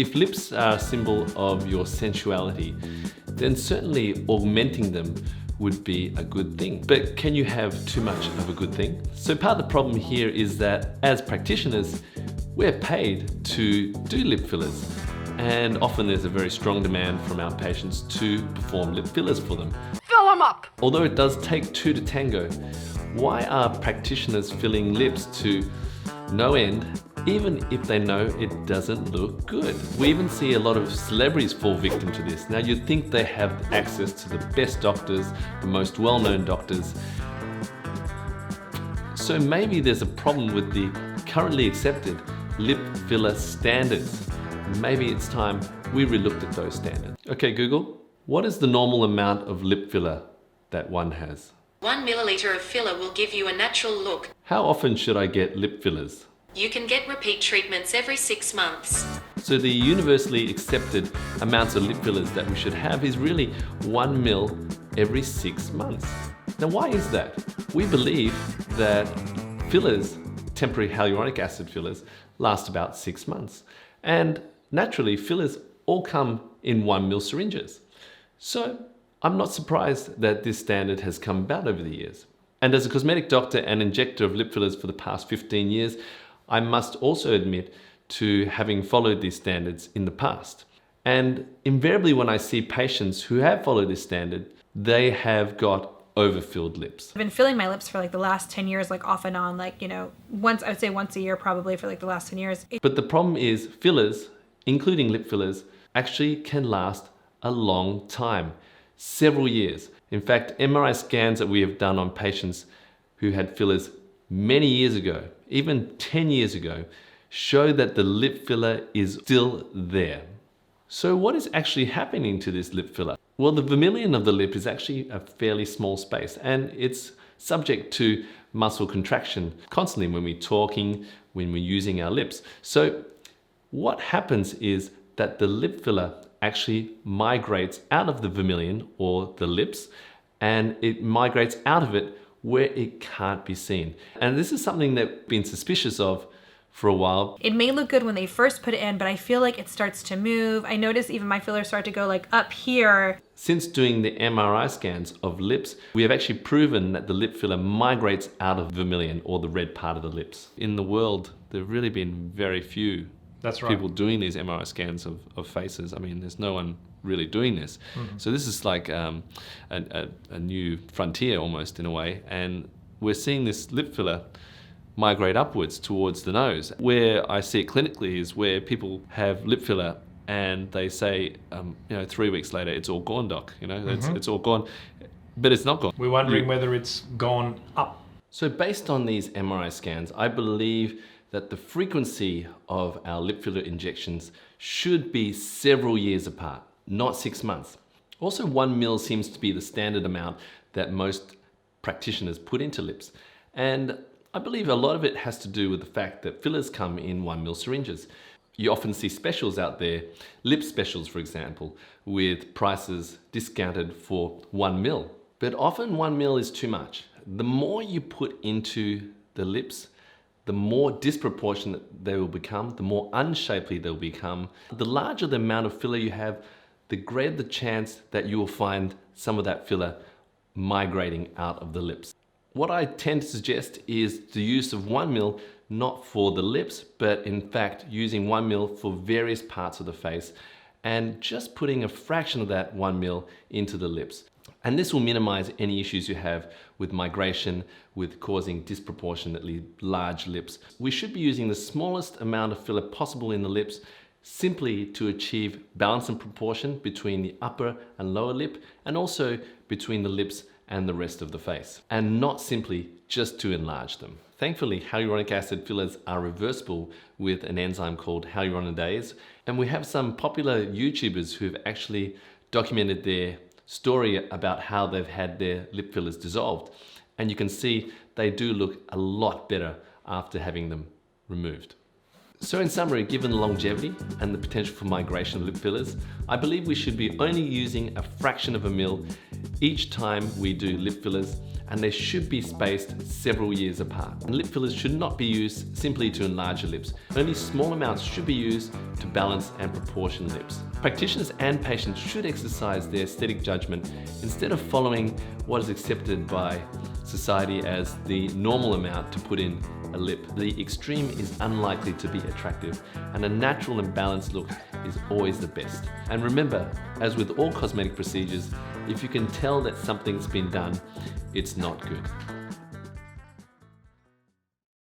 If lips are a symbol of your sensuality, then certainly augmenting them would be a good thing. But can you have too much of a good thing? So part of the problem here is that as practitioners, we're paid to do lip fillers. And often there's a very strong demand from our patients to perform lip fillers for them. Fill them up! Although it does take two to tango, why are practitioners filling lips to no end, even if they know it doesn't look good? We even see a lot of celebrities fall victim to this. Now you'd think they have access to the best doctors, the most well-known doctors. So maybe there's a problem with the currently accepted lip filler standards. Maybe it's time we relooked at those standards. Okay, Google, what is the normal amount of lip filler that one has? 1 milliliter of filler will give you a natural look. How often should I get lip fillers? You can get repeat treatments every 6 months. So the universally accepted amounts of lip fillers that we should have is really 1 mil every 6 months. Now why is that? We believe that fillers, temporary hyaluronic acid fillers, last about 6 months. And naturally, fillers all come in 1 mil syringes. So I'm not surprised that this standard has come about over the years. And as a cosmetic doctor and injector of lip fillers for the past 15 years, I must also admit to having followed these standards in the past. And invariably when I see patients who have followed this standard, they have got overfilled lips. I've been filling my lips for like the last 10 years, like off and on, like, once, I would say once a year probably for like the last 10 years. But the problem is fillers, including lip fillers, actually can last a long time. Several years. In fact, MRI scans that we have done on patients who had fillers many years ago, even 10 years ago, show that the lip filler is still there. So what is actually happening to this lip filler? Well, the vermilion of the lip is actually a fairly small space and it's subject to muscle contraction constantly when we're talking, when we're using our lips. So what happens is that the lip filler actually migrates out of the vermilion or the lips, and it migrates out of it where it can't be seen. And this is something that we've been suspicious of for a while. It may look good when they first put it in, but I feel like it starts to move. I notice even my fillers start to go like up here. Since doing the MRI scans of lips, we have actually proven that the lip filler migrates out of vermilion or the red part of the lips. In the world, there have really been very few people doing these MRI scans of faces. I mean, there's no one really doing this. So this is like a new frontier almost in a way. And we're seeing this lip filler migrate upwards towards the nose. Where I see it clinically is where people have lip filler and they say, 3 weeks later, it's all gone, doc. It's all gone, but it's not gone. We're wondering whether it's gone up. So based on these MRI scans, I believe that the frequency of our lip filler injections should be several years apart, not 6 months. Also, 1 mil seems to be the standard amount that most practitioners put into lips. And I believe a lot of it has to do with the fact that fillers come in 1 mil syringes. You often see specials out there, lip specials for example, with prices discounted for 1 mil. But often 1 mil is too much. The more you put into the lips, the more disproportionate they will become, the more unshapely they'll become. The larger the amount of filler you have, the greater the chance that you will find some of that filler migrating out of the lips. What I tend to suggest is the use of 1 mil, not for the lips, but in fact using 1 mil for various parts of the face and just putting a fraction of that 1 mil into the lips. And this will minimize any issues you have with migration, with causing disproportionately large lips. We should be using the smallest amount of filler possible in the lips simply to achieve balance and proportion between the upper and lower lip and also between the lips and the rest of the face, and not simply just to enlarge them. Thankfully, hyaluronic acid fillers are reversible with an enzyme called hyaluronidase, and we have some popular YouTubers who've actually documented their story about how they've had their lip fillers dissolved. And you can see they do look a lot better after having them removed. So in summary, given the longevity and the potential for migration of lip fillers, I believe we should be only using a fraction of a mil each time we do lip fillers, and they should be spaced several years apart. And lip fillers should not be used simply to enlarge your lips. Only small amounts should be used to balance and proportion lips. Practitioners and patients should exercise their aesthetic judgment instead of following what is accepted by society as the normal amount to put in a lip. The extreme is unlikely to be attractive, and a natural and balanced look is always the best. And remember, as with all cosmetic procedures, if you can tell that something's been done, it's not good.